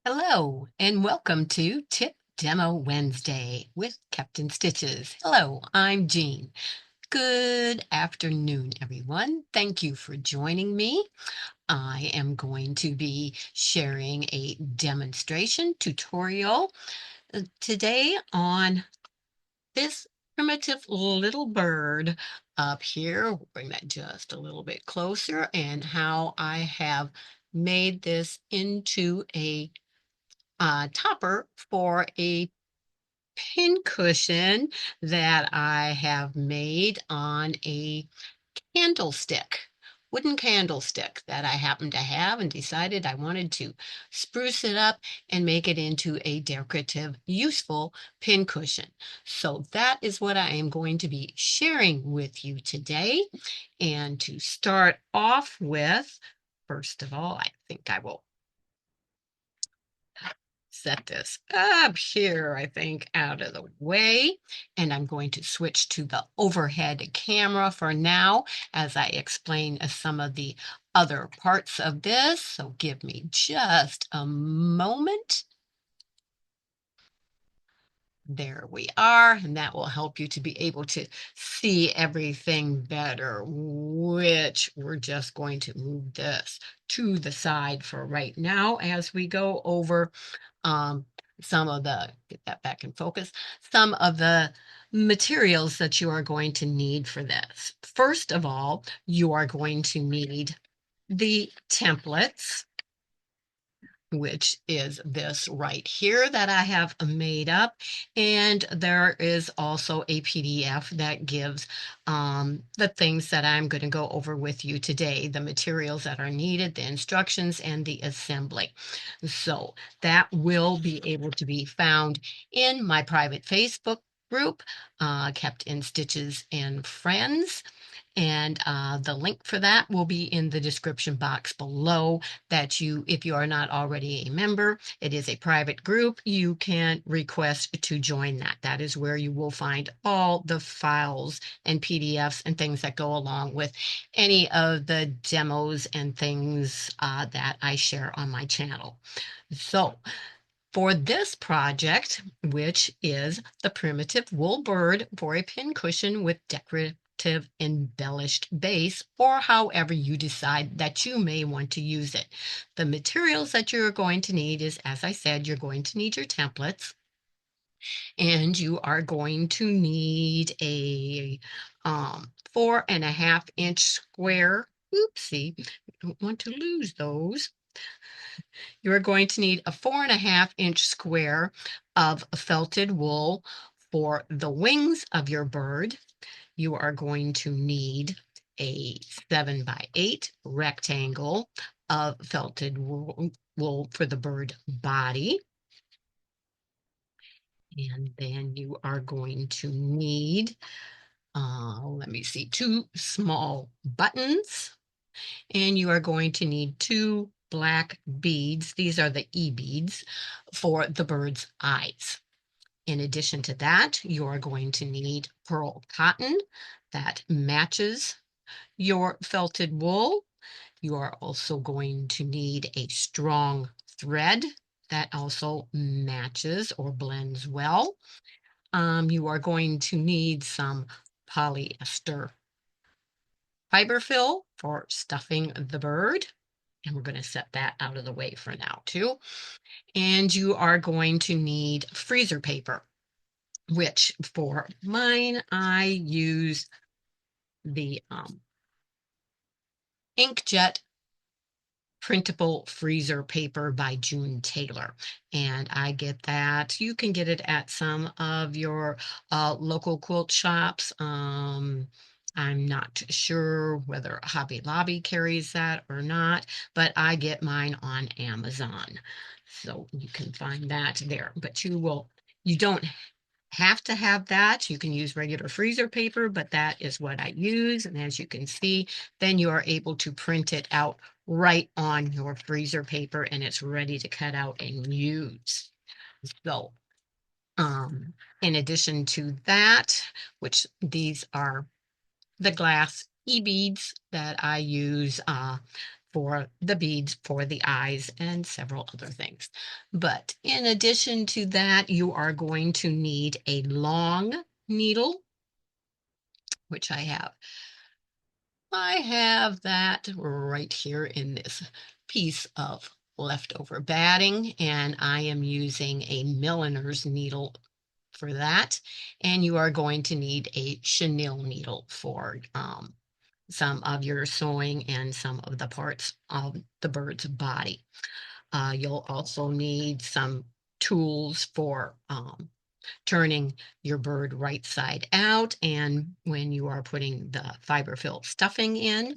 Hello, and welcome to Tip Demo Wednesday with Captain Stitches. Hello, I'm Jean. Good afternoon, everyone. Thank you for joining me. I am going to be sharing a demonstration tutorial today on this primitive little bird up here. We'll bring that just a little bit closer, and how I have made this into a topper for a pincushion that I have made on a candlestick, wooden candlestick that I happen to have, and decided I wanted to spruce it up and make it into a decorative, useful pincushion. So that is what I am going to be sharing with you today. And to start off with, first of all, I think I will set this up here, I think, out of the way. And I'm going to switch to the overhead camera for now as I explain some of the other parts of this. So give me just a moment. There we are, and that will help you to be able to see everything better, which we're just going to move this to the side for right now as we go over um, some of the, get that back in focus, some of the materials that you are going to need for this. First of all, you are going to need the templates, which is this right here that I have made up. And there is also a PDF that gives the things that I'm going to go over with you today, the materials that are needed, the instructions, and the assembly. So that will be able to be found in my private Facebook group, Kept in Stitches and Friends. And the link for that will be in the description box below. That you, if you are not already a member, it is a private group. You can request to join that. That is where you will find all the files and PDFs and things that go along with any of the demos and things that I share on my channel. So for this project, which is the primitive wool bird for a pincushion with decorative embellished base, or however you decide that you may want to use it. The materials that you're going to need is, as I said, you're going to need your templates, and you are going to need a 4.5 inch square. Oopsie, don't want to lose those. You are going to need a 4.5 inch square of felted wool for the wings of your bird. You are going to need a 7x8 rectangle of felted wool for the bird body. And then you are going to need, let me see, 2 small buttons. And you are going to need 2 black beads. These are the E-beads for the bird's eyes. In addition to that, you are going to need pearl cotton that matches your felted wool. You are also going to need a strong thread that also matches or blends well. You are going to need some polyester fiber fill for stuffing the bird. And we're going to set that out of the way for now too. And you are going to need freezer paper, which for mine, I use the inkjet printable freezer paper by June Taylor. And I get that. You can get it at some of your local quilt shops. I'm not sure whether Hobby Lobby carries that or not, but I get mine on Amazon. So you can find that there. But you don't have to have that. You can use regular freezer paper, but that is what I use. And as you can see, then you are able to print it out right on your freezer paper, and it's ready to cut out and use. So, in addition to that, which these are the glass e-beads that I use for the beads for the eyes and several other things. But in addition to that, you are going to need a long needle, which I have. I have that right here in this piece of leftover batting, and I am using a milliner's needle for that. And you are going to need a chenille needle for some of your sewing and some of the parts of the bird's body. You'll also need some tools for turning your bird right side out. And when you are putting the fiber filled stuffing in,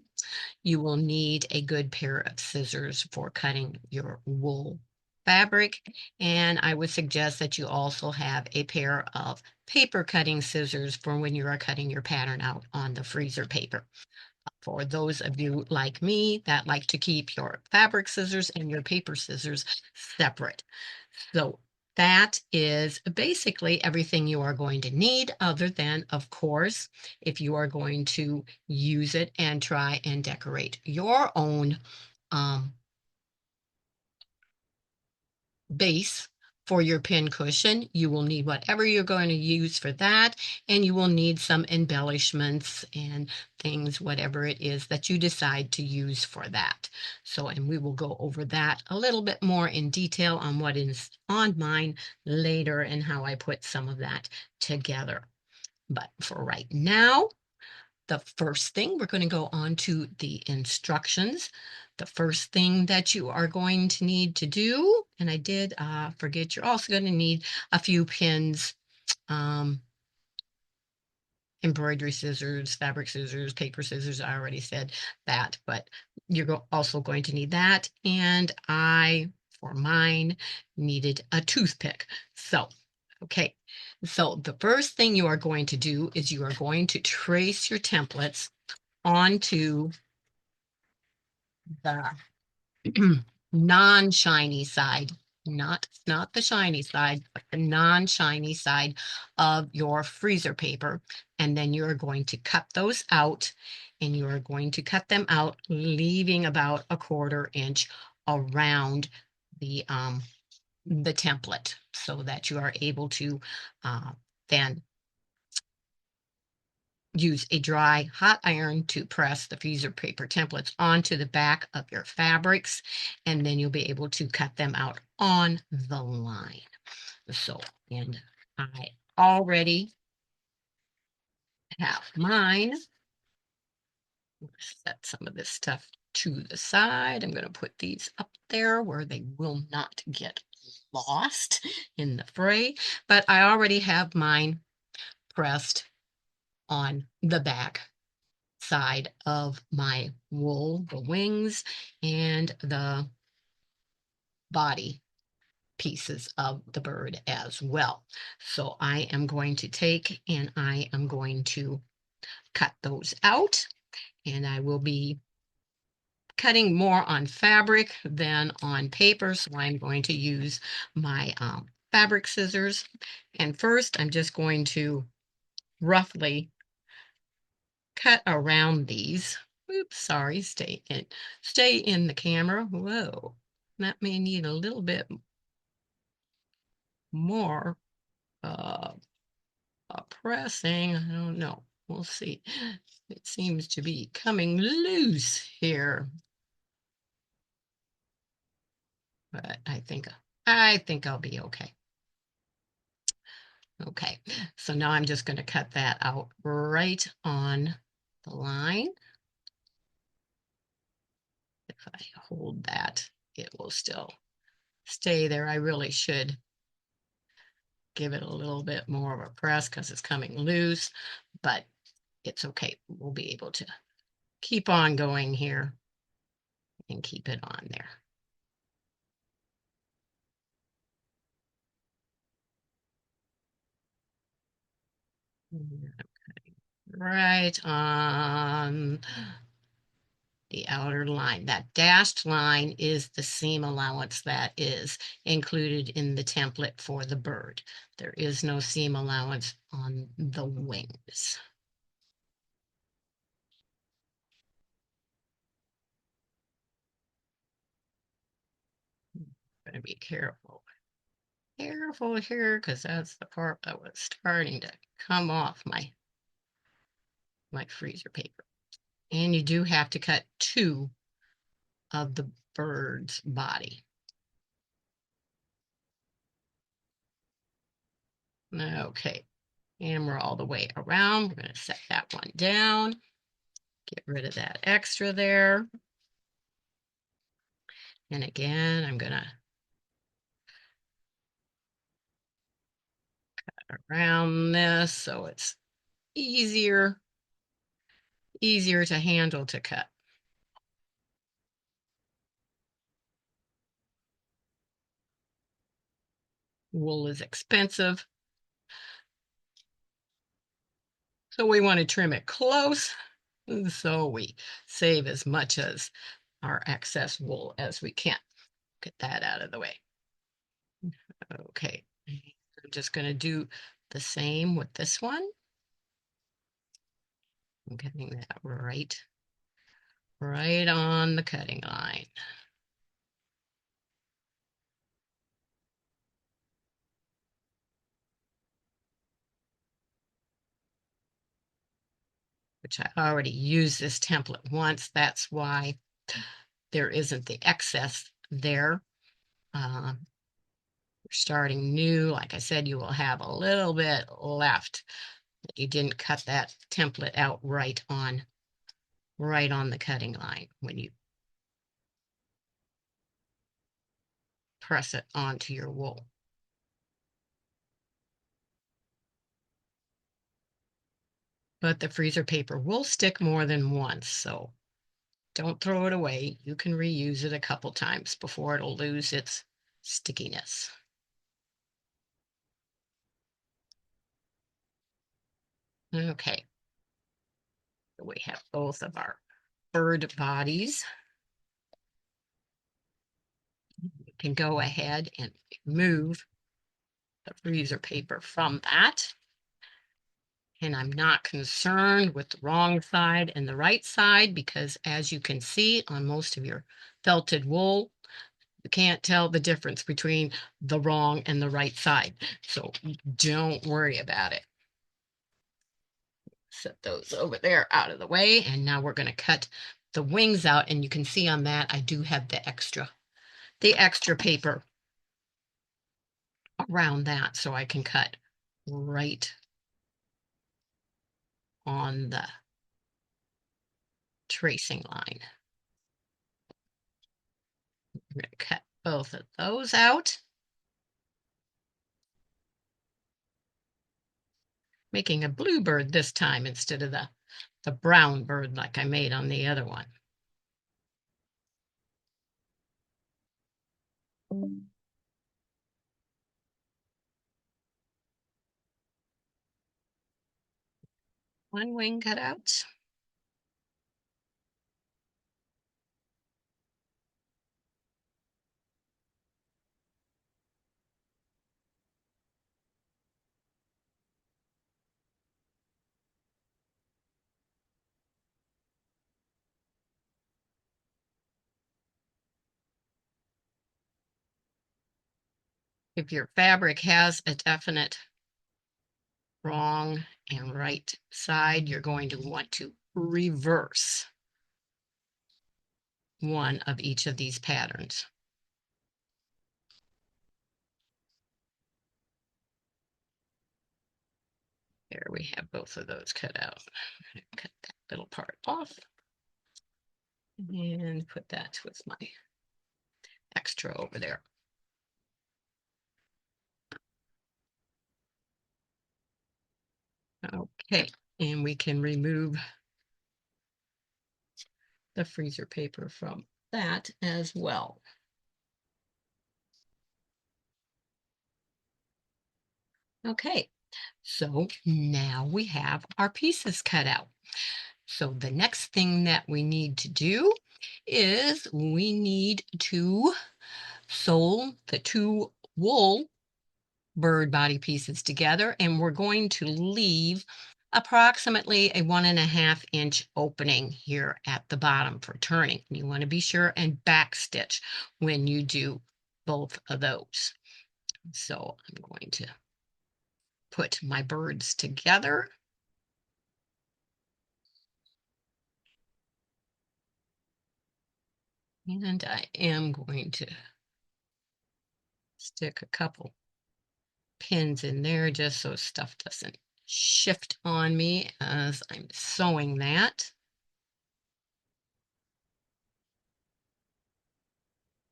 you will need a good pair of scissors for cutting your wool fabric. And I would suggest that you also have a pair of paper cutting scissors for when you are cutting your pattern out on the freezer paper. For those of you like me that like to keep your fabric scissors and your paper scissors separate. So that is basically everything you are going to need, other than, of course, if you are going to use it and try and decorate your own um, base for your pin cushion. You will need whatever you're going to use for that, and you will need some embellishments and things, whatever it is that you decide to use for that. So, and we will go over that a little bit more in detail on what is on mine later and how I put some of that together. But for right now, the first thing, we're going to go on to the instructions. The first thing that you are going to need to do, and I did forget, you're also going to need a few pins, um, embroidery scissors, fabric scissors, paper scissors. I already said that, but you're also going to need that. And I, for mine, needed a toothpick. So, okay. So the first thing you are going to do is you are going to trace your templates onto the non-shiny side, not the shiny side, but the non-shiny side of your freezer paper. And then you're going to cut those out, and you are going to cut them out, leaving about a 1/4 inch around the template so that you are able to then use a dry hot iron to press the freezer paper templates onto the back of your fabrics, and then you'll be able to cut them out on the line. So, and I already have mine. Set some of this stuff to the side. I'm going to put these up there where they will not get lost in the fray, but I already have mine pressed on the back side of my wool, the wings and the body pieces of the bird as well. So I am going to take and I am going to cut those out, and I will be cutting more on fabric than on paper. So I'm going to use my fabric scissors. And first I'm just going to roughly cut around these. Oops, sorry, stay in the camera. Whoa, that may need a little bit more uh, pressing. I don't know. We'll see. It seems to be coming loose here, but I think I'll be okay. Okay, so now I'm just going to cut that out right on the line. If I hold that, it will still stay there. I really should give it a little bit more of a press because it's coming loose, but it's okay. We'll be able to keep on going here and keep it on there. Right on the outer line. That dashed line is the seam allowance that is included in the template for the bird. There is no seam allowance on the wings. Gonna be careful. Careful here, because that's the part that was starting to come off my freezer paper. And you do have to cut two of the bird's body. Okay, and we're all the way around. We're going to set that one down. Get rid of that extra there. And again, I'm going to cut around this so it's easier to handle to cut. Wool is expensive, so we want to trim it close so we save as much as our excess wool as we can. Get that out of the way. Okay, I'm just going to do the same with this one. I'm getting that right on the cutting line. Which I already used this template once. That's why there isn't the excess there. We're starting new. Like I said, you will have a little bit left. You didn't cut that template out right on the cutting line when you press it onto your wool. But the freezer paper will stick more than once, so don't throw it away. You can reuse it a couple times before it'll lose its stickiness. Okay, so we have both of our bird bodies. You can go ahead and remove the freezer paper from that. And I'm not concerned with the wrong side and the right side because, as you can see on most of your felted wool, you can't tell the difference between the wrong and the right side. So don't worry about it. Set those over there out of the way. And now we're going to cut the wings out. And you can see on that, I do have the extra paper around that, so I can cut right on the tracing line. I'm going to cut both of those out, making a blue bird this time instead of the brown bird like I made on the other one. One wing cut out. If your fabric has a definite wrong and right side, you're going to want to reverse one of each of these patterns. There we have both of those cut out. Cut that little part off and put that with my extra over there. Okay, and we can remove the freezer paper from that as well. Okay, so now we have our pieces cut out. So the next thing that we need to do is we need to sew the two wool bird body pieces together, and we're going to leave approximately a 1.5-inch opening here at the bottom for turning. You want to be sure and back stitch when you do both of those. So I'm going to put my birds together. And I am going to stick a couple pins in there just so stuff doesn't shift on me as I'm sewing that.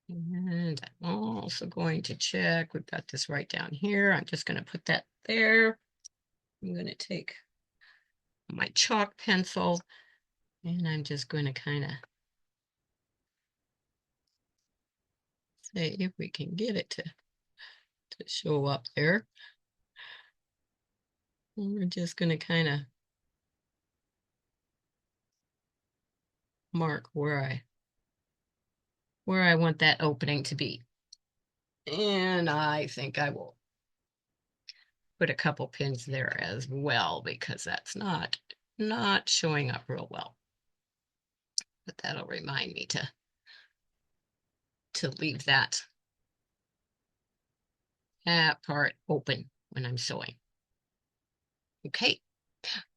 And I'm also going to check, we've got this right down here. I'm just going to put that there. I'm going to take my chalk pencil and I'm just going to kind of say if we can get it to show up there. And we're just going to kind of mark where I want that opening to be. And I think I will put a couple pins there as well because that's not showing up real well. But that'll remind me to leave that part open when I'm sewing. Okay,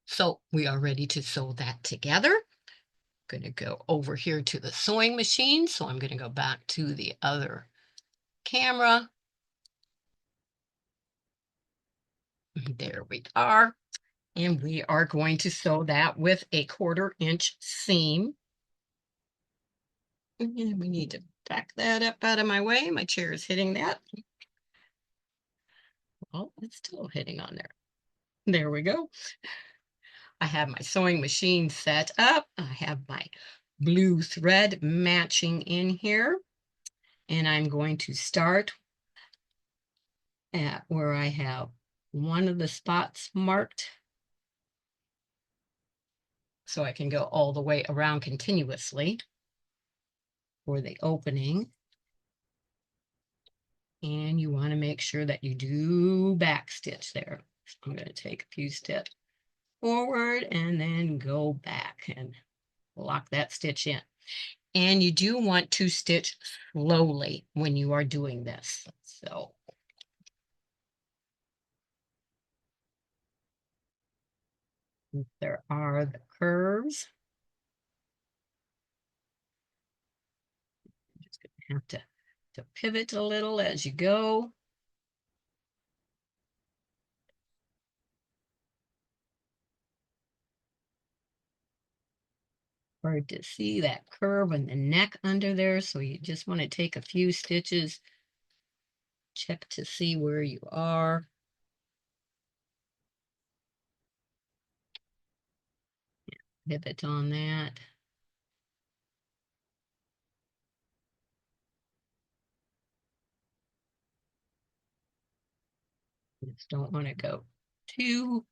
so we are ready to sew that together. I'm going to go over here to the sewing machine. So I'm going to go back to the other camera. There we are. And we are going to sew that with a 1/4-inch seam. And we need to back that up out of my way. My chair is hitting that. Oh, it's still hitting on there. There we go. I have my sewing machine set up. I have my blue thread matching in here. And I'm going to start at where I have one of the spots marked so I can go all the way around continuously for the opening. And you want to make sure that you do back stitch there. So I'm going to take a few steps forward and then go back and lock that stitch in. And you do want to stitch slowly when you are doing this. So there are the curves. You're just going to have to pivot a little as you go. Hard to see that curve in the neck under there, so you just want to take a few stitches, check to see where you are. Pivot on that. Just don't want to go too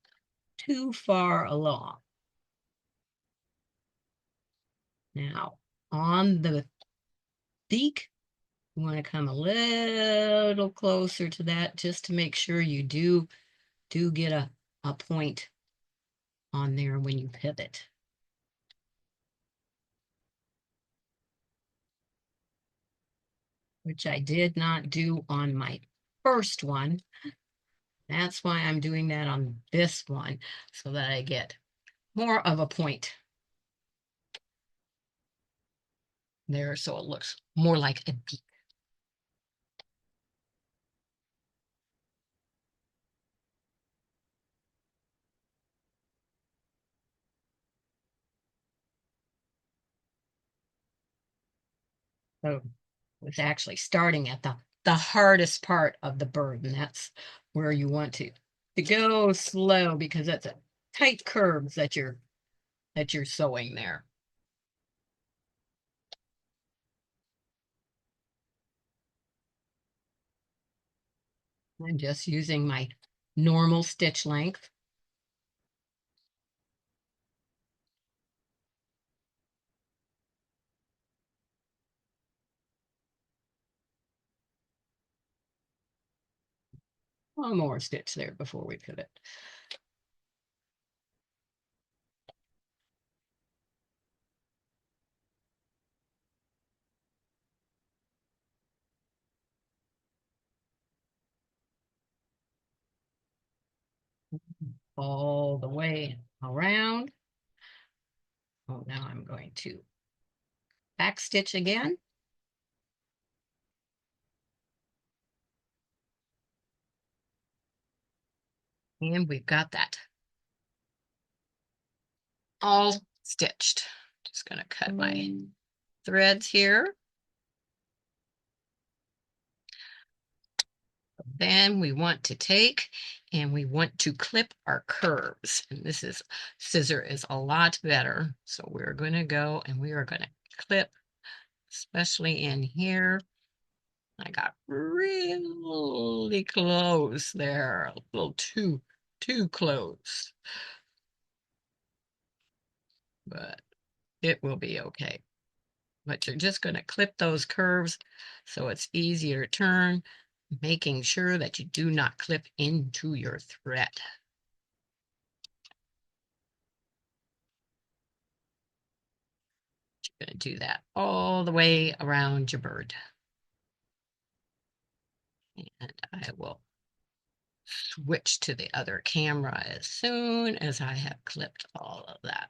far along. Now, on the beak, you want to come a little closer to that just to make sure you do get a point on there when you pivot. Which I did not do on my first one. That's why I'm doing that on this one, so that I get more of a point there, so it looks more like a beak. So it's actually starting at the hardest part of the bird, and that's where you want to go slow because that's a tight curves that you're sewing there. I'm just using my normal stitch length. One more stitch there before we pivot. all the way around. Oh, now I'm going to back stitch again. And we've got that all stitched. Just going to cut my threads here. Then we want to take and we want to clip our curves. And this is scissor is a lot better. So we're going to go and we are going to clip, especially in here. I got really close there, a little too close, but it will be okay. But you're just going to clip those curves so it's easier to turn, making sure that you do not clip into your thread. You're going to do that all the way around your bird. And I will switch to the other camera as soon as I have clipped all of that.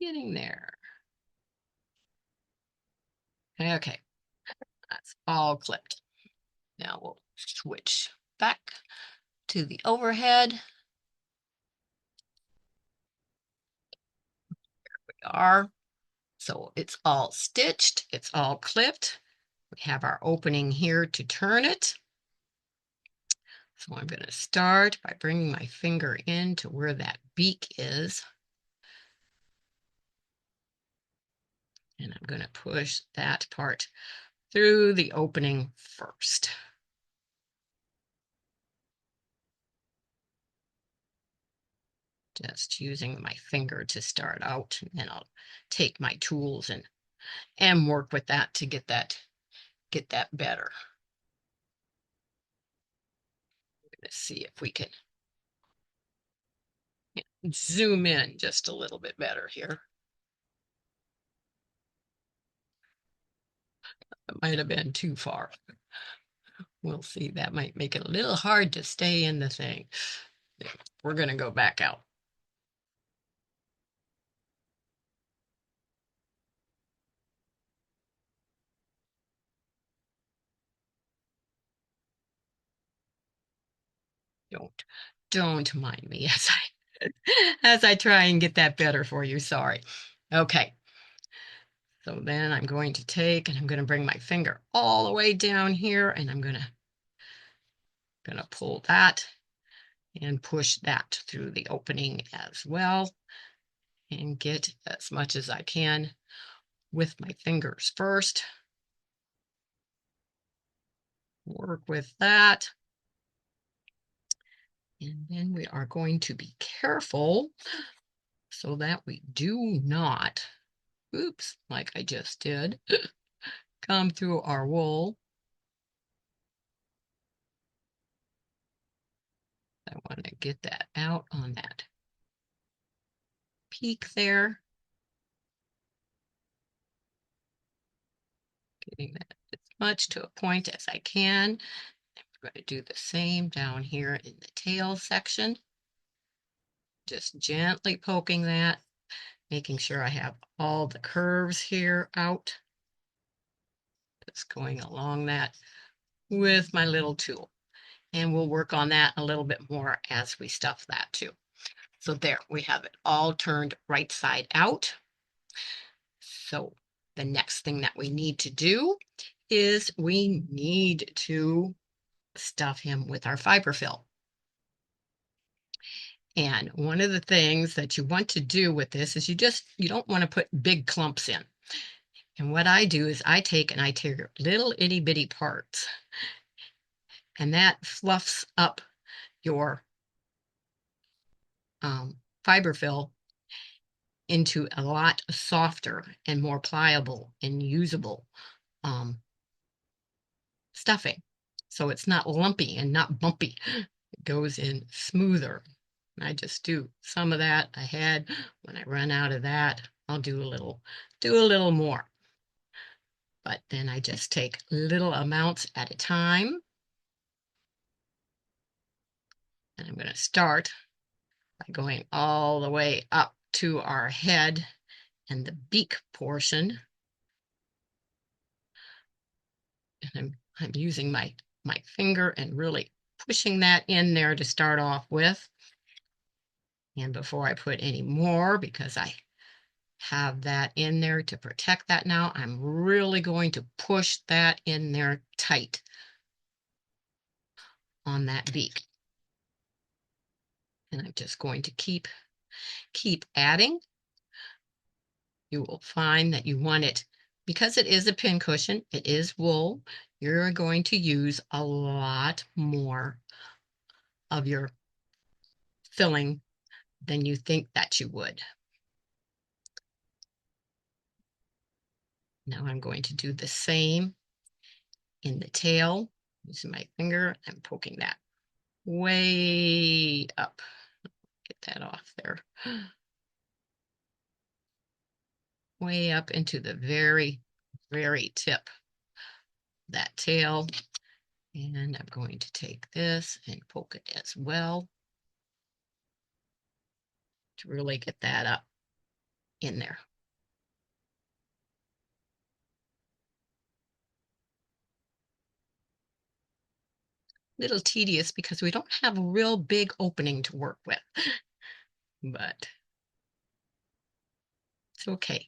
Getting there. Okay, that's all clipped. Now we'll switch back to the overhead. We are. So it's all stitched, it's all clipped. We have our opening here to turn it. So I'm going to start by bringing my finger in to where that beak is. And I'm going to push that part through the opening first. Just using my finger to start out, and then I'll take my tools and work with that to get that better. Let's see if we can zoom in just a little bit better here. It might have been too far. We'll see. That might make it a little hard to stay in the thing. We're going to go back out. Don't mind me as I try and get that better for you. Sorry. Okay. So then I'm going to take and I'm going to bring my finger all the way down here and I'm going to pull that and push that through the opening as well and get as much as I can with my fingers first. Work with that. And then we are going to be careful so that we do not, oops, like I just did, come through our wool. I want to get that out on that peak there. Getting that as much to a point as I can. I'm going to do the same down here in the tail section. Just gently poking that, making sure I have all the curves here out. Just going along that with my little tool. And we'll work on that a little bit more as we stuff that too. So there, we have it all turned right side out. So the next thing that we need to do is we need to stuff him with our fiberfill. And one of the things that you want to do with this is you don't want to put big clumps in. And what I do is I take little itty bitty parts and that fluffs up your fiberfill into a lot softer and more pliable and usable stuffing. So it's not lumpy and not bumpy. It goes in smoother. I just do some of that ahead. When I run out of that, I'll do a little more. But then I just take little amounts at a time. And I'm going to start by going all the way up to our head and the beak portion. And I'm using my finger and really pushing that in there to start off with. And before I put any more, because I have that in there to protect that now, I'm really going to push that in there tight on that beak. And I'm just going to keep adding. You will find that you want it, because it is a pincushion, it is wool, you're going to use a lot more of your filling than you think that you would. Now I'm going to do the same in the tail. Using my finger, I'm poking that way up. Get that off there. Way up into the very, very tip of that tail. And I'm going to take this and poke it as well to really get that up in there. Little tedious because we don't have a real big opening to work with, but it's okay.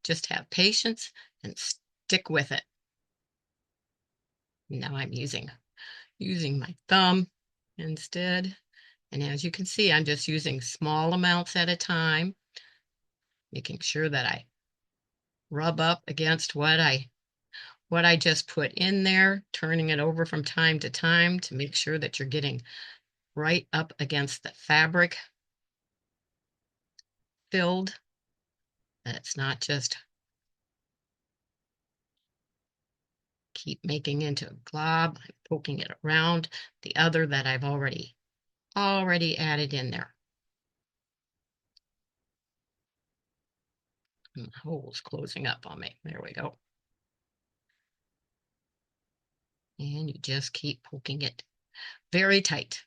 Just have patience and stick with it. Now I'm using my thumb instead. And as you can see, I'm just using small amounts at a time, making sure that I rub up against what I just put in there, turning it over from time to time to make sure that you're getting right up against the fabric filled. That it's not just keep making into a glob. I'm poking it around the other that I've already added in there. And the hole's closing up on me. There we go. And you just keep poking it very tight.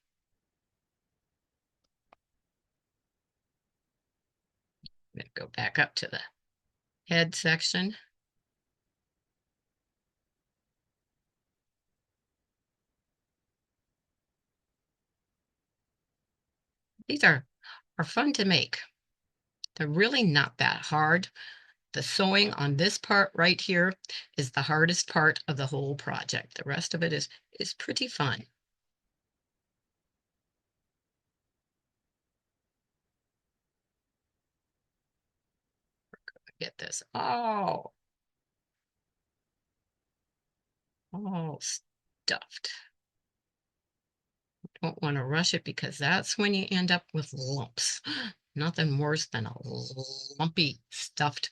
I'm going to go back up to the head section. These are fun to make. They're really not that hard. The sewing on this part right here is the hardest part of the whole project. The rest of it is pretty fun. Get this all stuffed. Don't want to rush it because that's when you end up with lumps. Nothing worse than a lumpy stuffed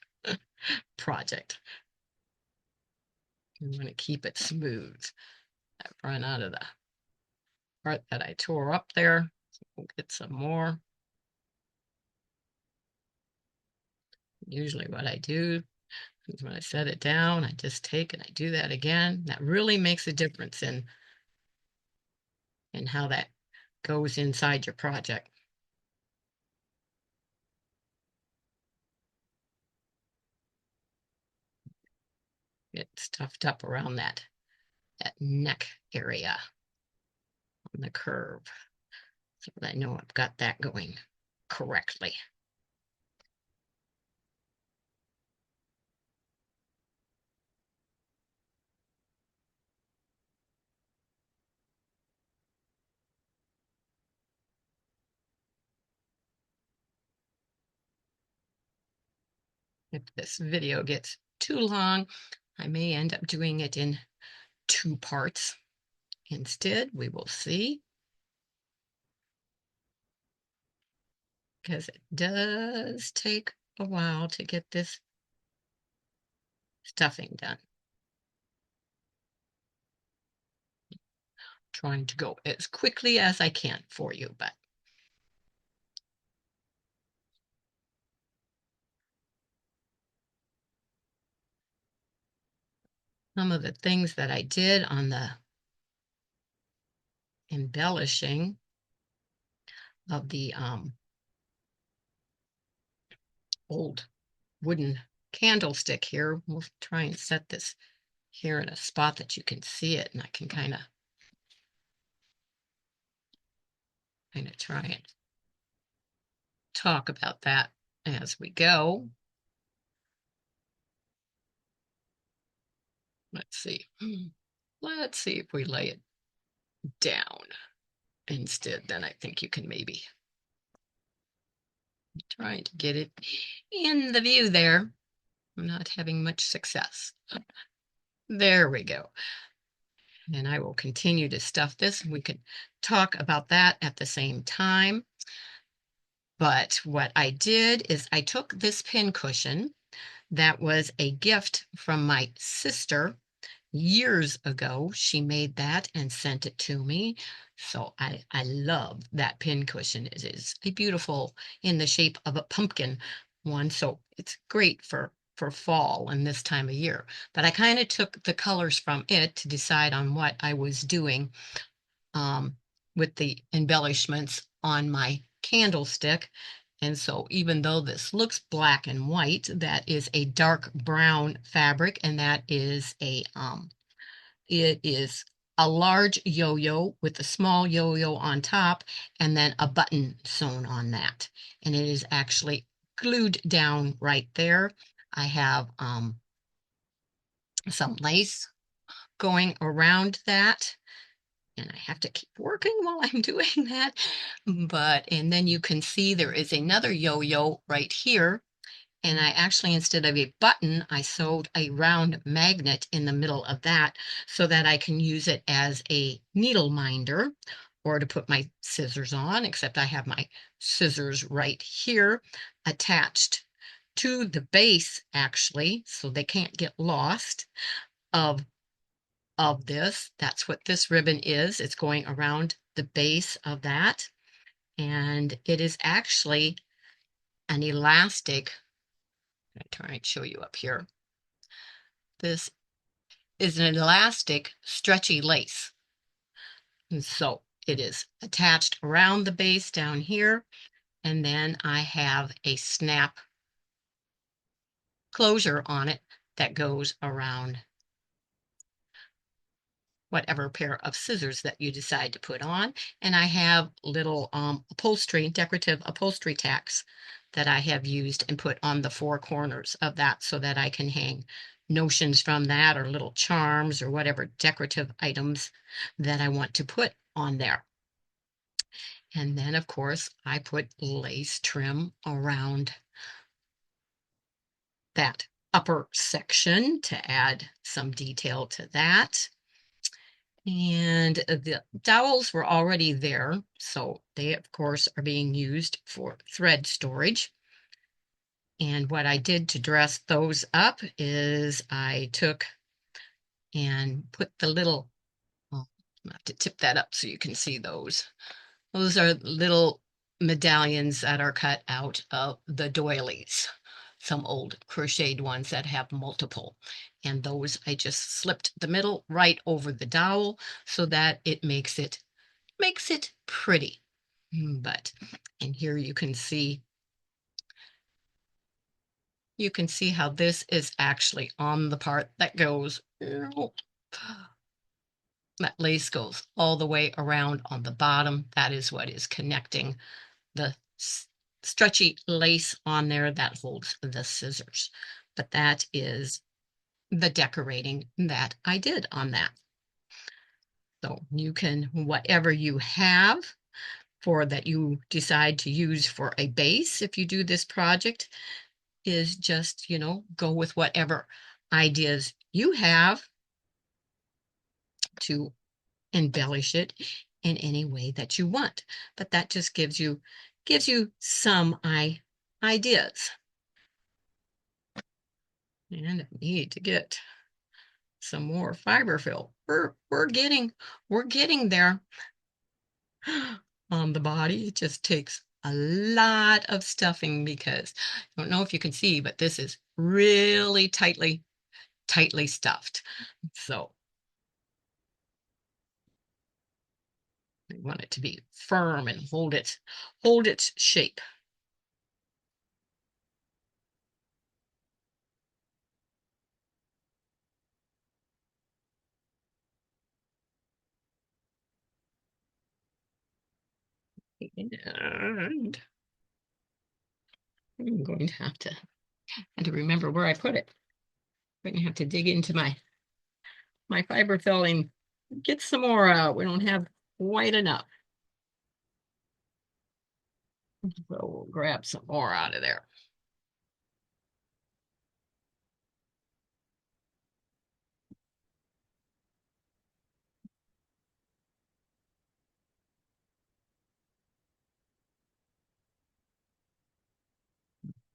project. You want to keep it smooth. I've run out of the part that I tore up there. So we'll get some more. Usually what I do is when I set it down, I just take and I do that again. That really makes a difference in how that goes inside your project. Get stuffed up around that neck area on the curve so that I know I've got that going correctly. If this video gets too long, I may end up doing it in 2 parts. Instead, we will see, because it does take a while to get this stuffing done. Trying to go as quickly as I can for you, but some of the things that I did on the embellishing of the old wooden candlestick here. We'll try and set this here in a spot that you can see it, and I can kind of try and talk about that as we go. Let's see. Let's see if we lay it down instead. Then I think you can maybe try to get it in the view there. I'm not having much success. There we go. And I will continue to stuff this. We could talk about that at the same time. But what I did is I took this pincushion that was a gift from my sister years ago. She made that and sent it to me. So I love that pincushion. It is a beautiful, in the shape of a pumpkin one. So it's great for fall and this time of year. But I kind of took the colors from it to decide on what I was doing with the embellishments on my candlestick. And so even though this looks black and white, that is a dark brown fabric, and that is it is a large yo-yo with a small yo-yo on top, and then a button sewn on that. And it is actually glued down right there. I have some lace going around that, and I have to keep working while I'm doing that. And then you can see there is another yo-yo right here. And I actually, instead of a button, I sewed a round magnet in the middle of that so that I can use it as a needle minder or to put my scissors on, except I have my scissors right here attached to the base, actually, so they can't get lost of this. That's what this ribbon is. It's going around the base of that. And it is actually an elastic. I'm going to try and show you up here. This is an elastic stretchy lace. And so it is attached around the base down here. And then I have a snap closure on it that goes around whatever pair of scissors that you decide to put on. And I have little decorative upholstery tacks that I have used and put on the four corners of that so that I can hang notions from that or little charms or whatever decorative items that I want to put on there. And then, of course, I put lace trim around that upper section to add some detail to that. And the dowels were already there, so they, of course, are being used for thread storage. And what I did to dress those up is I took and put the little, well, I have to tip that up so you can see those. Those are little medallions that are cut out of the doilies, some old crocheted ones that have multiple. And those I just slipped the middle right over the dowel so that it makes it pretty. And here you can see how this is actually on the part that goes, that lace goes all the way around on the bottom. That is what is connecting the stretchy lace on there that holds the scissors. But that is the decorating that I did on that. So you can, whatever you have for that you decide to use for a base, if you do this project, is just, go with whatever ideas you have to embellish it in any way that you want. But that just gives you some ideas. And I need to get some more fiber fill. We're getting there on the body. It just takes a lot of stuffing because I don't know if you can see, but this is really tightly tightly stuffed. So we want it to be firm and hold its shape. And I'm going to have to remember where I put it. I'm going to have to dig into my fiber filling, get some more out. We don't have quite enough. So we'll grab some more out of there.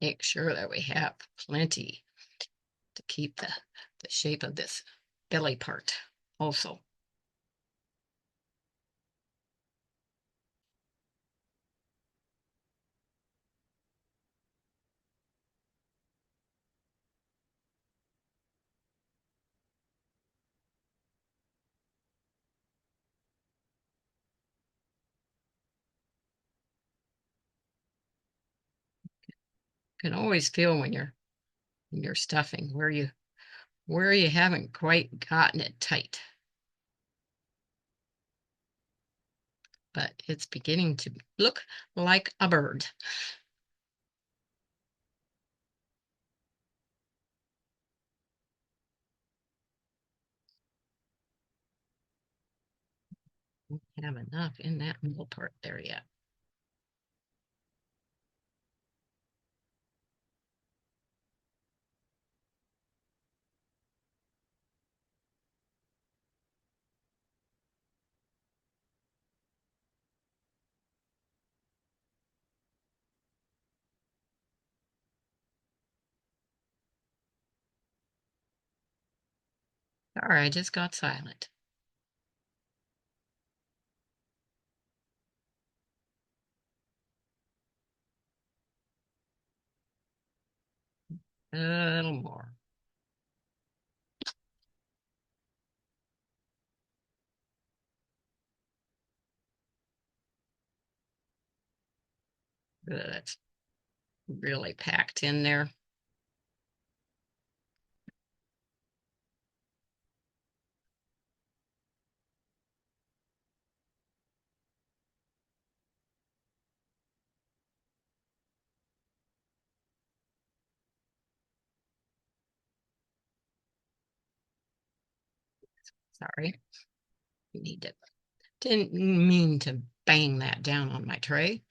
Make sure that we have plenty to keep the shape of this belly part also. You can always feel when you're stuffing where you haven't quite gotten it tight. But it's beginning to look like a bird. Don't have enough in that middle part there yet. Sorry, I just got silent. A little more. That's really packed in there. Sorry. You need to didn't mean to bang that down on my tray.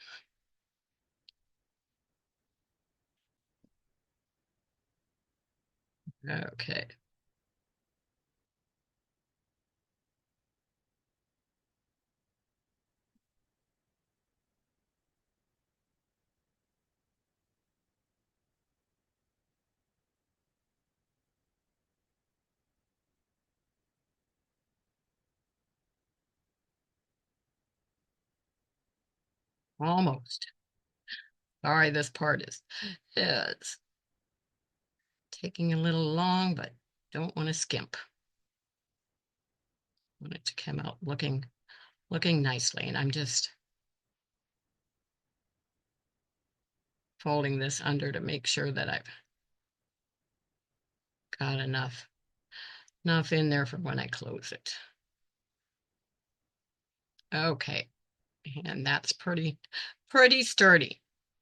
Okay. Almost. Sorry, this part is taking a little long, but don't want to skimp. Want it to come out looking nicely. And I'm just folding this under to make sure that I've got enough in there for when I close it. Okay, and that's pretty sturdy.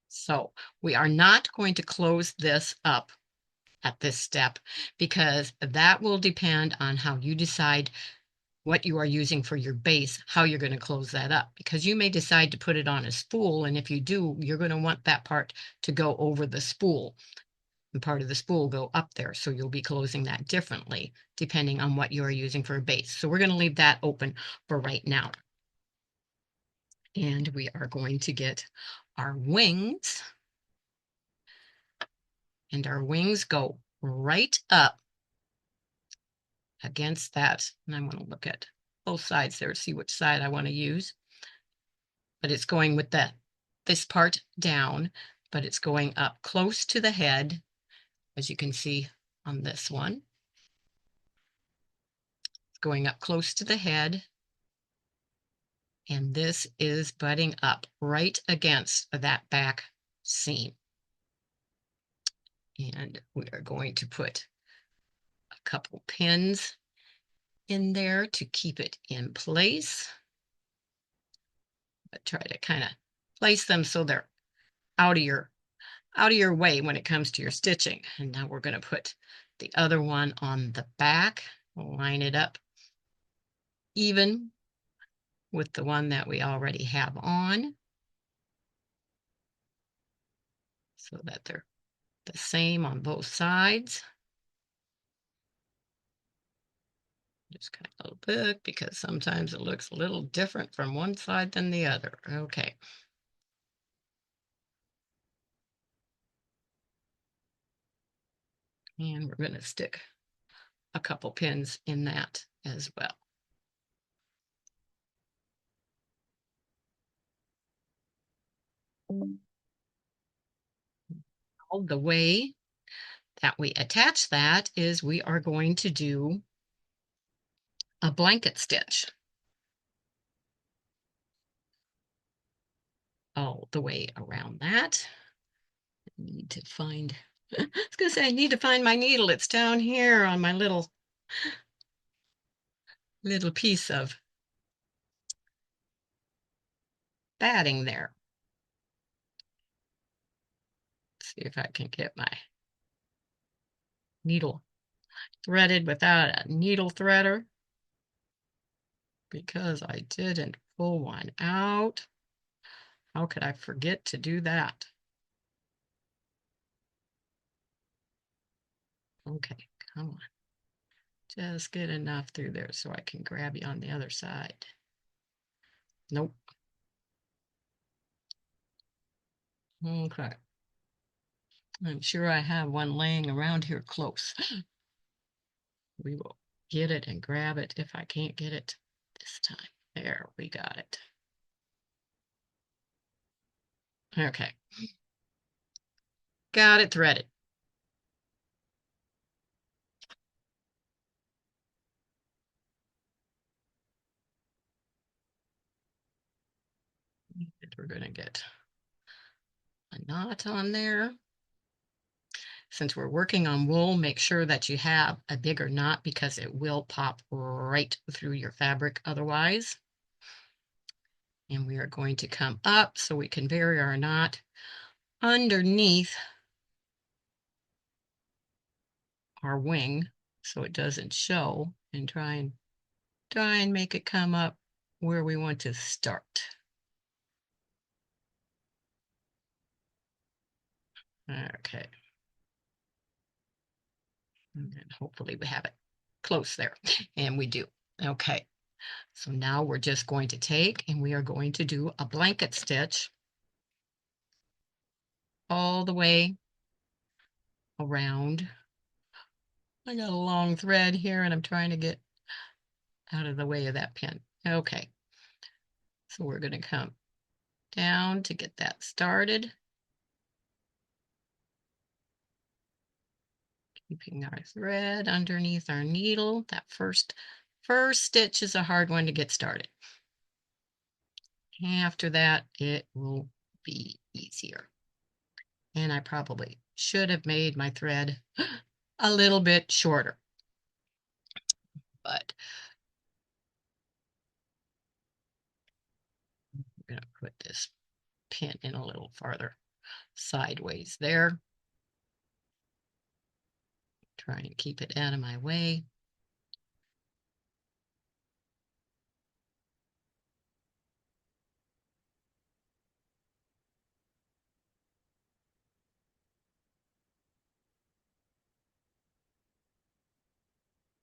So we are not going to close this up at this step because that will depend on how you decide what you are using for your base, how you're going to close that up. Because you may decide to put it on a spool, and if you do, you're going to want that part to go over the spool. And part of the spool go up there. So you'll be closing that differently depending on what you are using for a base. So we're going to leave that open for right now. And we are going to get our wings. And our wings go right up against that. And I'm going to look at both sides there to see which side I want to use. But it's going with this part down, but it's going up close to the head, as you can see on this one. going up close to the head. And this is butting up right against that back seam. And we are going to put a couple pins in there to keep it in place. But try to kind of place them so they're out of your way when it comes to your stitching. And now we're going to put the other one on the back. We'll line it up even with the one that we already have on so that they're the same on both sides. Just kind of a little bit because sometimes it looks a little different from one side than the other. Okay. And we're going to stick a couple pins in that as well. The way that we attach that is we are going to do a blanket stitch all the way around that. I need to find, I was going to say, I need to find my needle. It's down here on my little piece of batting there. See if I can get my needle threaded without a needle threader because I didn't pull one out. How could I forget to do that? Okay, come on. Just get enough through there so I can grab you on the other side. Nope. Okay. I'm sure I have one laying around here close. We will get it and grab it if I can't get it this time. There, we got it. Okay. Got it threaded. We're going to get a knot on there. Since we're working on wool, make sure that you have a bigger knot because it will pop right through your fabric otherwise. And we are going to come up so we can bury our knot underneath our wing so it doesn't show, and try and make it come up where we want to start. Okay. And hopefully we have it close there. And we do. Okay. So now we're just going to take and we are going to do a blanket stitch all the way around. I got a long thread here and I'm trying to get out of the way of that pin. Okay. So we're going to come down to get that started. Keeping our thread underneath our needle. That first stitch is a hard one to get started. After that, it will be easier. And I probably should have made my thread a little bit shorter. But I'm going to put this pin in a little farther sideways there. Try and keep it out of my way.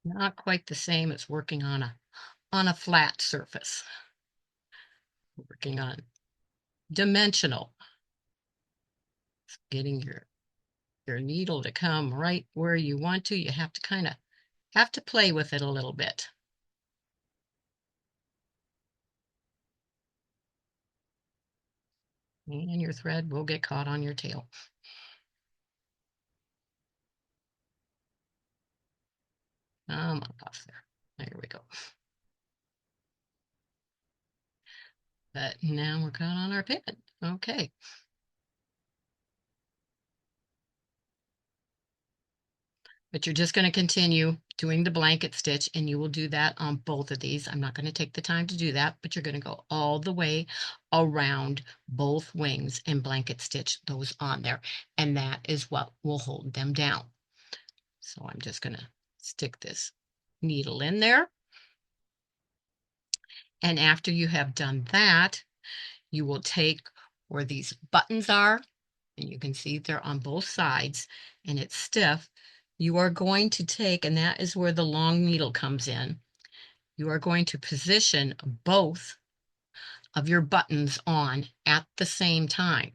Not quite the same as working on a flat surface. Working on dimensional. Getting your needle to come right where you want to. You have to kind of play with it a little bit. And your thread will get caught on your tail. I'm off there. There we go. But now we're caught on our pivot. Okay. But you're just going to continue doing the blanket stitch, and you will do that on both of these. I'm not going to take the time to do that, but you're going to go all the way around both wings and blanket stitch those on there. And that is what will hold them down. So I'm just going to stick this needle in there. And after you have done that, you will take where these buttons are, and you can see they're on both sides, and it's stiff. You are going to take, and that is where the long needle comes in. You are going to position both of your buttons on at the same time.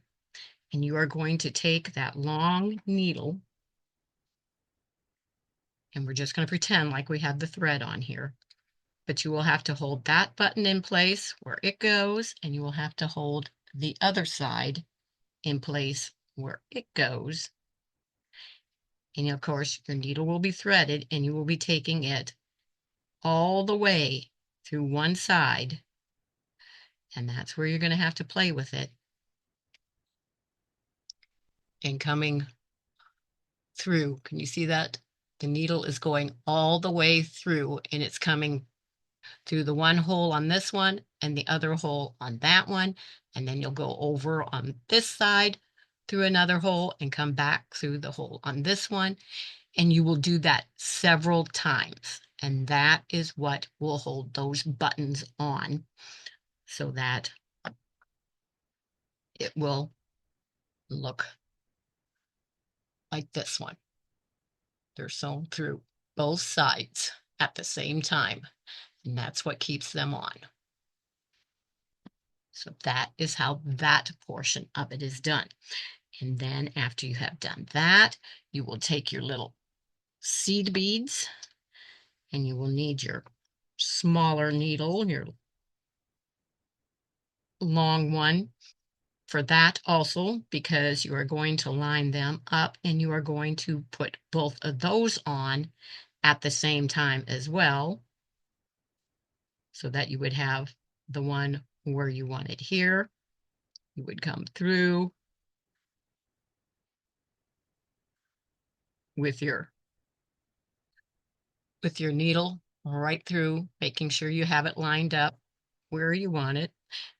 And you are going to take that long needle, and we're just going to pretend like we have the thread on here. But you will have to hold that button in place where it goes, and you will have to hold the other side in place where it goes. And of course, your needle will be threaded, and you will be taking it all the way through one side. And that's where you're going to have to play with it. And coming through, can you see that? The needle is going all the way through, and it's coming through the one hole on this one and the other hole on that one. And then you'll go over on this side through another hole and come back through the hole on this one. And you will do that several times. And that is what will hold those buttons on so that it will look like this one. They're sewn through both sides at the same time. And that's what keeps them on. So that is how that portion of it is done. And then after you have done that, you will take your little seed beads, and you will need your smaller needle, your long one for that also, because you are going to line them up, and you are going to put both of those on at the same time as well, so that you would have the one where you want it here. You would come through with your needle right through, making sure you have it lined up where you want it.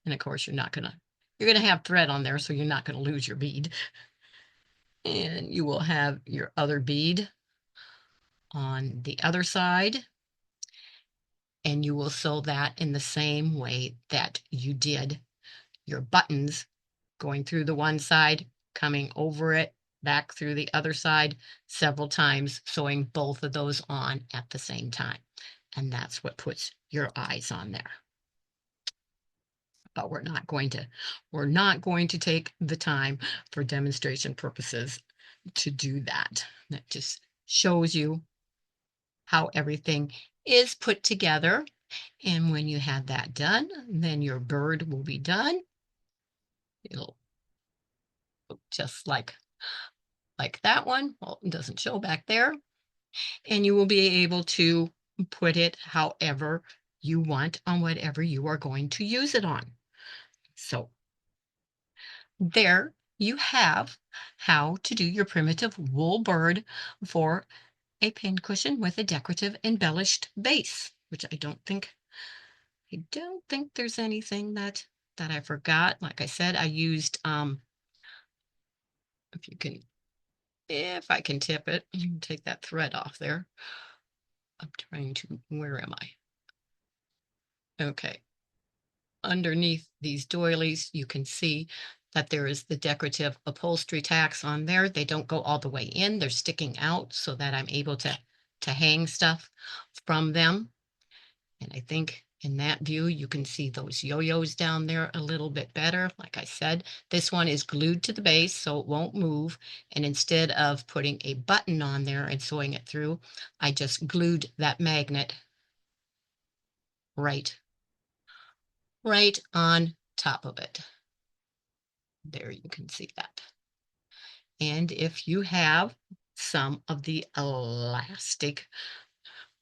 And of course, you're gonna have thread on there, so you're not gonna lose your bead. And you will have your other bead on the other side, and you will sew that in the same way that you did your buttons, going through the one side, coming over it, back through the other side several times, sewing both of those on at the same time. And that's what puts your eyes on there. But we're not going to take the time for demonstration purposes to do that. That just shows you how everything is put together. And when you have that done, then your bird will be done. It'll look just like that one. Well, it doesn't show back there. And you will be able to put it however you want on whatever you are going to use it on. So there you have how to do your primitive wool bird for a pincushion with a decorative embellished base, which I don't think there's anything that I forgot. Like I said, I used if I can tip it, you can take that thread off there. I'm trying to, where am I? Okay. Underneath these doilies, you can see that there is the decorative upholstery tacks on there. They don't go all the way in. They're sticking out so that I'm able to hang stuff from them. And I think in that view, you can see those yo-yos down there a little bit better. Like I said, this one is glued to the base, so it won't move. And instead of putting a button on there and sewing it through, I just glued that magnet right on top of it. There you can see that. And if you have some of the elastic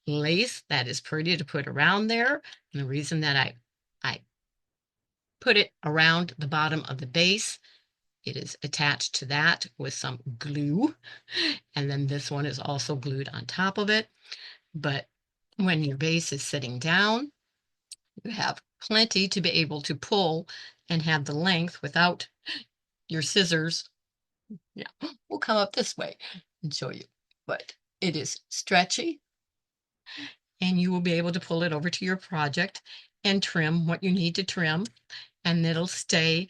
lace that is pretty to put around there. And the reason that I put it around the bottom of the base, it is attached to that with some glue. And then this one is also glued on top of it. But when your base is sitting down, you have plenty to be able to pull and have the length without your scissors. Yeah, we'll come up this way and show you. But it is stretchy, and you will be able to pull it over to your project and trim what you need to trim, and it'll stay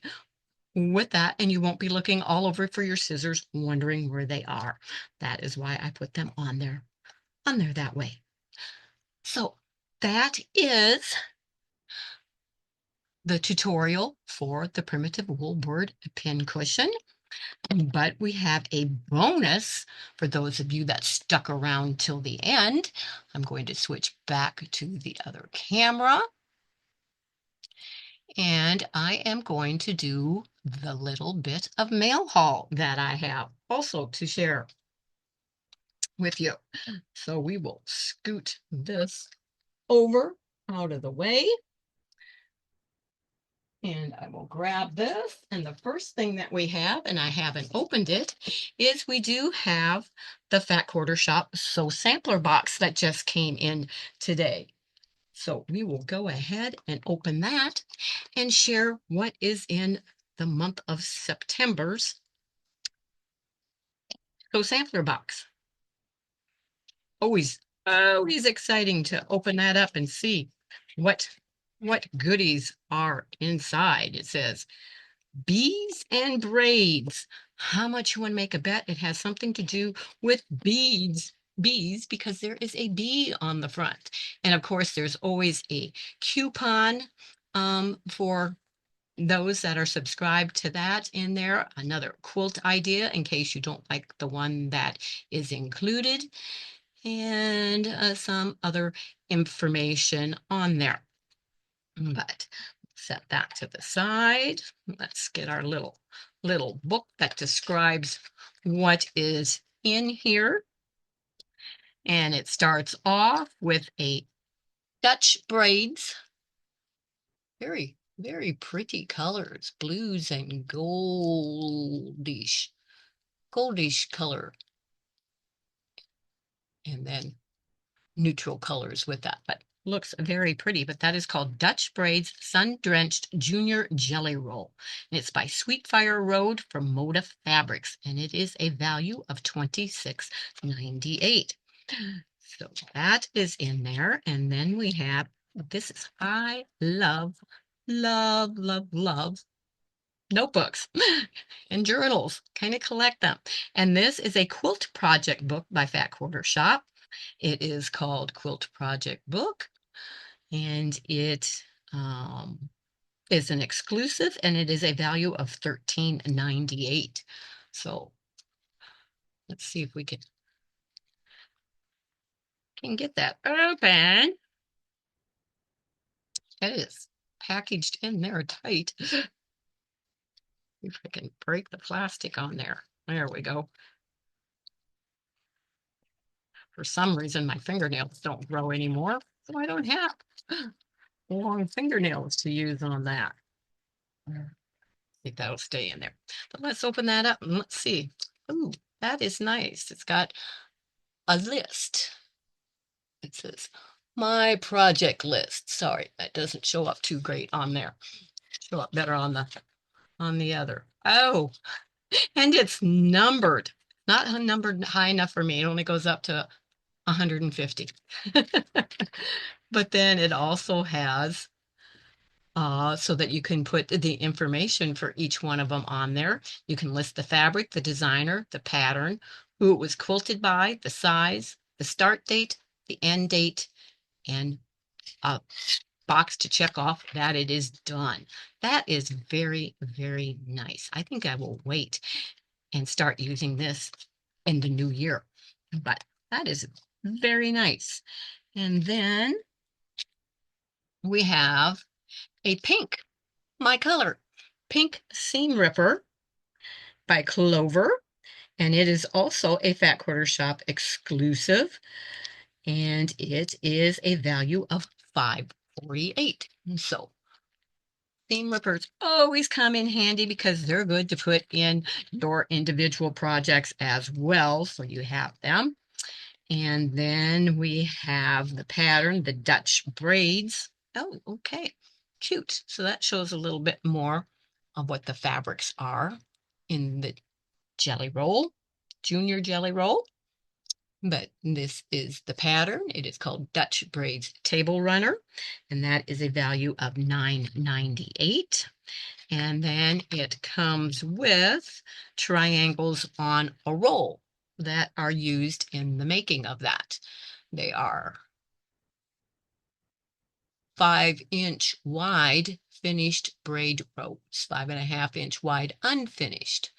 with that, and you won't be looking all over for your scissors wondering where they are. That is why I put them on there that way. So that is the tutorial for the primitive wool bird pincushion. But we have a bonus for those of you that stuck around till the end. I'm going to switch back to the other camera. And I am going to do the little bit of mail haul that I have also to share with you. So we will scoot this over out of the way. And I will grab this. And the first thing that we have, and I haven't opened it, is we do have the Fat Quarter Shop Sew Sampler box that just came in today. So we will go ahead and open that and share what is in the month of September's Sew Sampler box. Always exciting to open that up and see what goodies are inside. It says beads and braids. How much you want to make a bet? It has something to do with bees, because there is a bee on the front. And of course, there's always a coupon for those that are subscribed to that in there. Another quilt idea in case you don't like the one that is included, and some other information on there. But set that to the side. Let's get our little book that describes what is in here. And it starts off with a Dutch braids. Very, very pretty colors, blues and goldish color. And then neutral colors with that, but looks very pretty. But that is called Dutch Braids Sun-Drenched Junior Jelly Roll. And it's by Sweetfire Road from Moda Fabrics, and it is a value of $26.98. So that is in there. And then we have, this is, I love notebooks and journals, kind of collect them. And this is a quilt project book by Fat Quarter Shop. It is called Quilt Project Book, and it is an exclusive, and it is a value of $13.98. So let's see if we can get that open. It is packaged in there tight. If I can break the plastic on there. There we go. For some reason, my fingernails don't grow anymore, so I don't have long fingernails to use on that. I think that'll stay in there. But let's open that up and let's see. Ooh, that is nice. It's got a list. It says my project list. Sorry, that doesn't show up too great on there. Show up better on the other. Oh, and it's numbered. Not numbered high enough for me. It only goes up to 150. But then it also has so that you can put the information for each one of them on there. You can list the fabric, the designer, the pattern, who it was quilted by, the size, the start date, the end date, and a box to check off that it is done. That is very, very nice. I think I will wait and start using this in the new year. But that is very nice. And then we have a pink, my color, pink seam ripper by Clover. And it is also a Fat Quarter Shop exclusive. and it is a value of 548. So theme rippers always come in handy because they're good to put in your individual projects as well. So you have them. And then we have the pattern, the Dutch braids. Oh, okay. Cute. So that shows a little bit more of what the fabrics are in the jelly roll, junior jelly roll. But this is the pattern. It is called Dutch Braids Table Runner, and that is a value of $9.98. And then it comes with triangles on a roll that are used in the making of that. They are 5-inch wide finished braid ropes, 5.5-inch wide unfinished.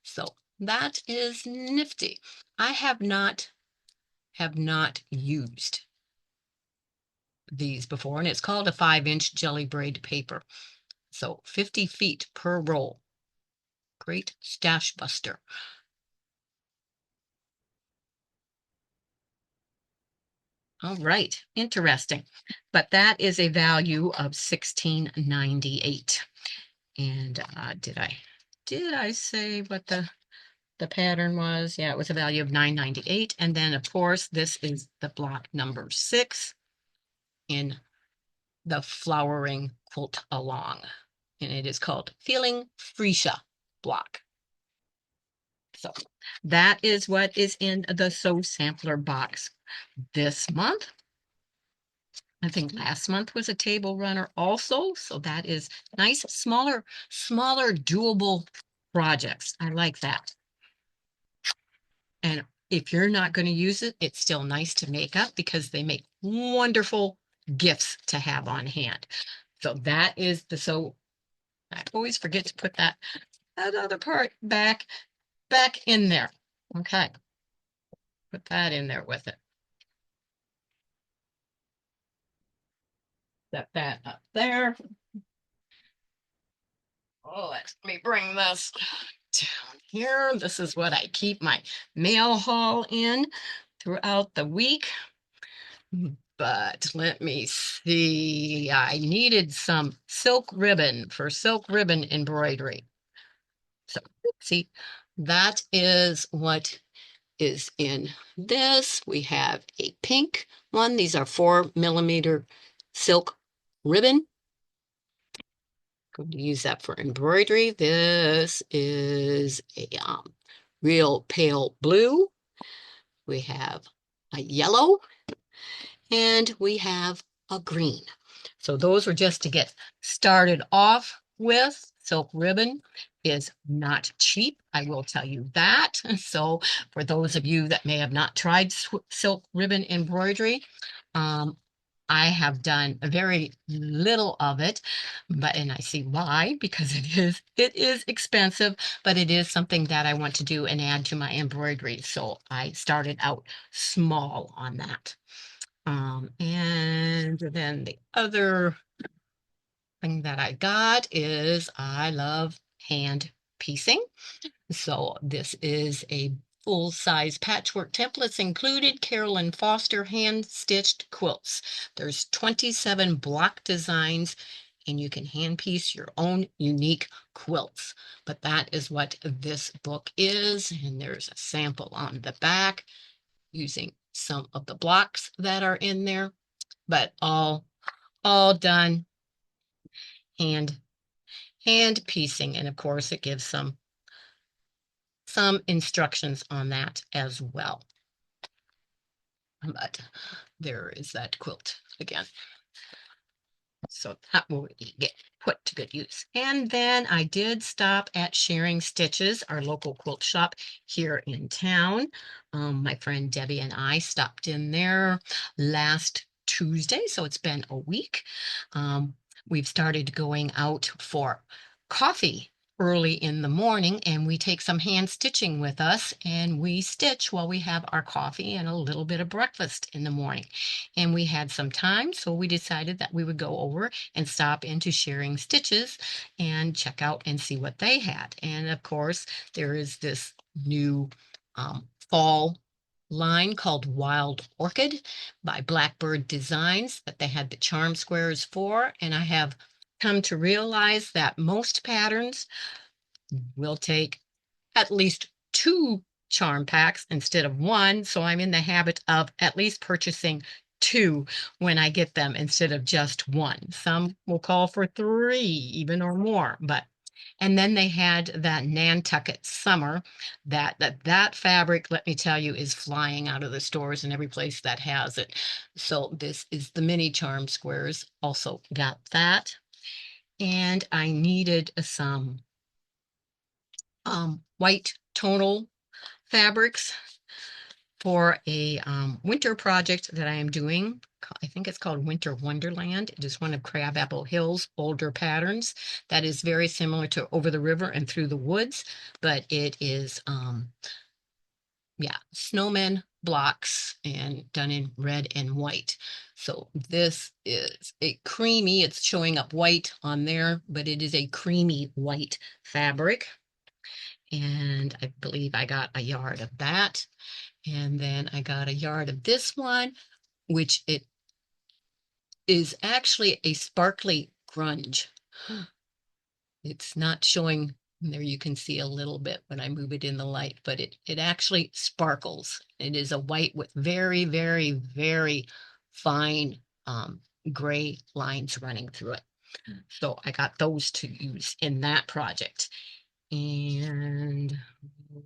So that is nifty. I have not used these before, and it's called a 5-inch jelly braid paper. So 50 feet per roll. Great stash buster. All right, interesting. But that is a value of $16.98. And did I say what the pattern was? Yeah, it was a value of $9.98. And then of course, this is the block number 6 in the flowering quilt along. And it is called Feeling Freesia block. So that is what is in the Sew Sampler box this month. I think last month was a table runner also. So that is nice, smaller, doable projects. I like that. And if you're not going to use it, it's still nice to make up because they make wonderful gifts to have on hand. So that is so I always forget to put that other part back in there. Okay. Put that in there with it. Set that up there. Oh, let me bring this down here. This is what I keep my mail haul in throughout the week. But let me see. I needed some silk ribbon for silk ribbon embroidery. So, see, that is what is in this. We have a pink one. These are 4mm silk ribbon. Going to use that for embroidery. This is a real pale blue. We have a yellow, and we have a green. So those are just to get started off with. Silk ribbon is not cheap, I will tell you that. So for those of you that may have not tried silk ribbon embroidery, I have done very little of it, and I see why, because it is expensive, but it is something that I want to do and add to my embroidery. So I started out small on that. And then the other thing that I got is I love hand piecing. So this is a full-size patchwork templates included Carolyn Foster hand-stitched quilts. There's 27 block designs and you can hand piece your own unique quilts. But that is what this book is, and there's a sample on the back using some of the blocks that are in there, but all done hand piecing. And of course it gives some instructions on that as well. But there is that quilt again. So that will get put to good use. And then I did stop at Sharing Stitches, our local quilt shop here in town. My friend Debbie and I stopped in there last Tuesday, so it's been a week. We've started going out for coffee early in the morning, and we take some hand stitching with us, and we stitch while we have our coffee and a little bit of breakfast in the morning. And we had some time, so we decided that we would go over and stop into Sharing Stitches and check out and see what they had. And of course, there is this new fall line called Wild Orchid by Blackbird Designs that they had the charm squares for. And I have come to realize that most patterns will take at least two charm packs instead of one. So I'm in the habit of at least purchasing two when I get them instead of just one. Some will call for three, even or more, but and then they had that Nantucket Summer. That fabric, let me tell you, is flying out of the stores and every place that has it. So this is the mini charm squares. Also got that. And I needed some white tonal fabrics for a winter project that I am doing. I think it's called Winter Wonderland. It is one of Crabapple Hill's older patterns that is very similar to Over the River and Through the Woods, but it is, yeah, snowmen blocks and done in red and white. So this is a creamy, it's showing up white on there, but it is a creamy white fabric. And I believe I got a yard of that. And then I got a yard of this one, which it is actually a sparkly grunge. It's not showing there. You can see a little bit when I move it in the light, but it actually sparkles. It is a white with very, very, very fine gray lines running through it. So I got those to use in that project. And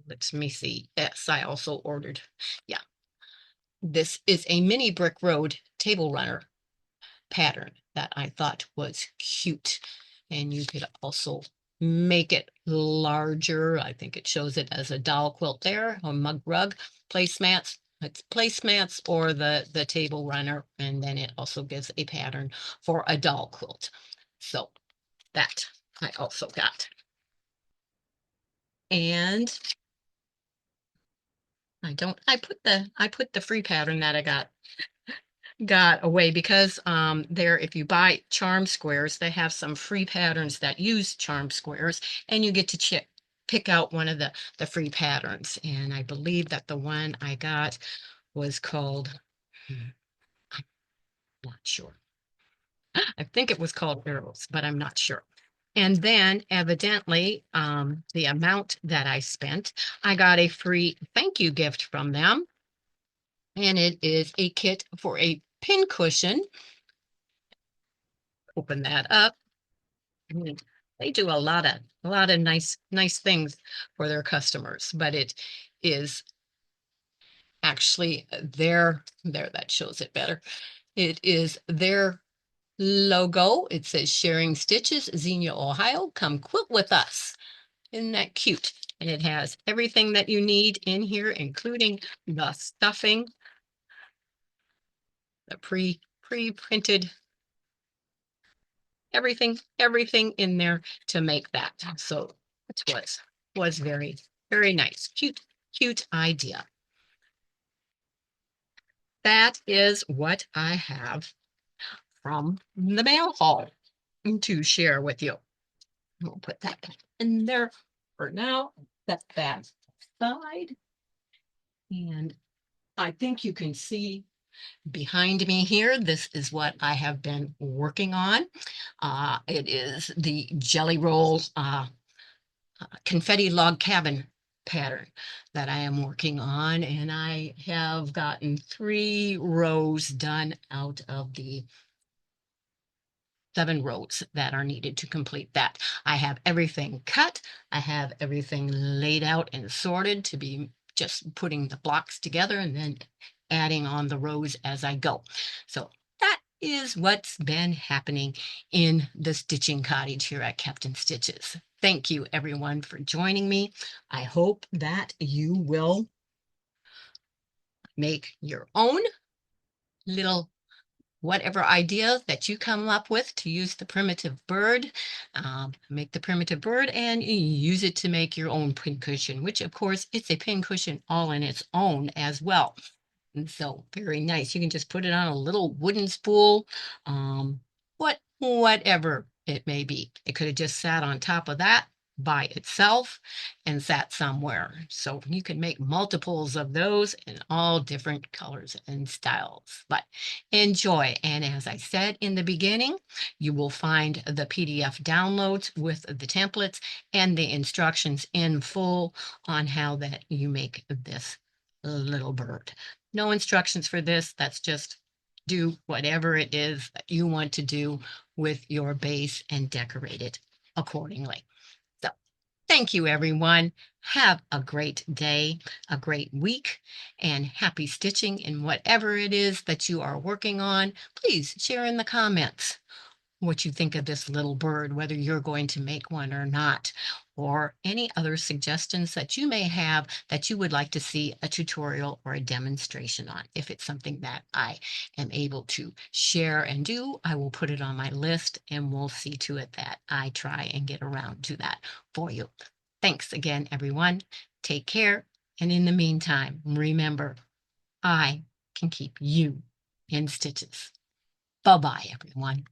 let me see. Yes, I also ordered. Yeah, this is a mini brick road table runner pattern that I thought was cute. And you could also make it larger. I think it shows it as a doll quilt there, or mug rug, placemats. It's placemats or the table runner, and then it also gives a pattern for a doll quilt. So that I also got. And I put the free pattern that I got away because there if you buy charm squares they have some free patterns that use charm squares and you get to pick out one of the free patterns, and I believe that the one I got was called, I'm not sure. I think it was called arrows, but I'm not sure. And then evidently the amount that I spent, I got a free thank you gift from them, and it is a kit for a pin cushion. Open that up. They do a lot of nice things for their customers, but it is actually there that shows it better. It is their logo. It says Sharing Stitches, Xenia, Ohio. Come quilt with us. Isn't that cute? And it has everything that you need in here, including the stuffing, the pre-printed everything in there to make that. So it was very nice. Cute idea. That is what I have from the mail haul to share with you. We'll put that back in there for now. Set that aside. And I think you can see behind me here, this is what I have been working on. It is the Jelly Roll confetti log cabin pattern that I am working on, and I have gotten 3 rows done out of the 7 rows that are needed to complete that. I have everything cut. I have everything laid out and sorted to be just putting the blocks together and then adding on the rows as I go. So that is what's been happening in the stitching cottage here at Captain Stitches. Thank you everyone for joining me. I hope that you will make your own little whatever idea that you come up with to use the primitive bird, make the primitive bird and use it to make your own pincushion, which of course it's a pincushion all in its own as well. And so very nice. You can just put it on a little wooden spool, whatever it may be. It could have just sat on top of that by itself and sat somewhere. So you can make multiples of those in all different colors and styles. But enjoy. And as I said in the beginning, you will find the PDF downloads with the templates and the instructions in full on how that you make this little bird. No instructions for this. That's just do whatever it is that you want to do with your base and decorate it accordingly. So thank you, everyone. Have a great day, a great week, and happy stitching in whatever it is that you are working on. Please share in the comments what you think of this little bird, whether you're going to make one or not, or any other suggestions that you may have that you would like to see a tutorial or a demonstration on. If it's something that I am able to share and do, I will put it on my list and we'll see to it that I try and get around to that for you. Thanks again, everyone. Take care. And in the meantime, remember, I can keep you in stitches. Bye-bye, everyone.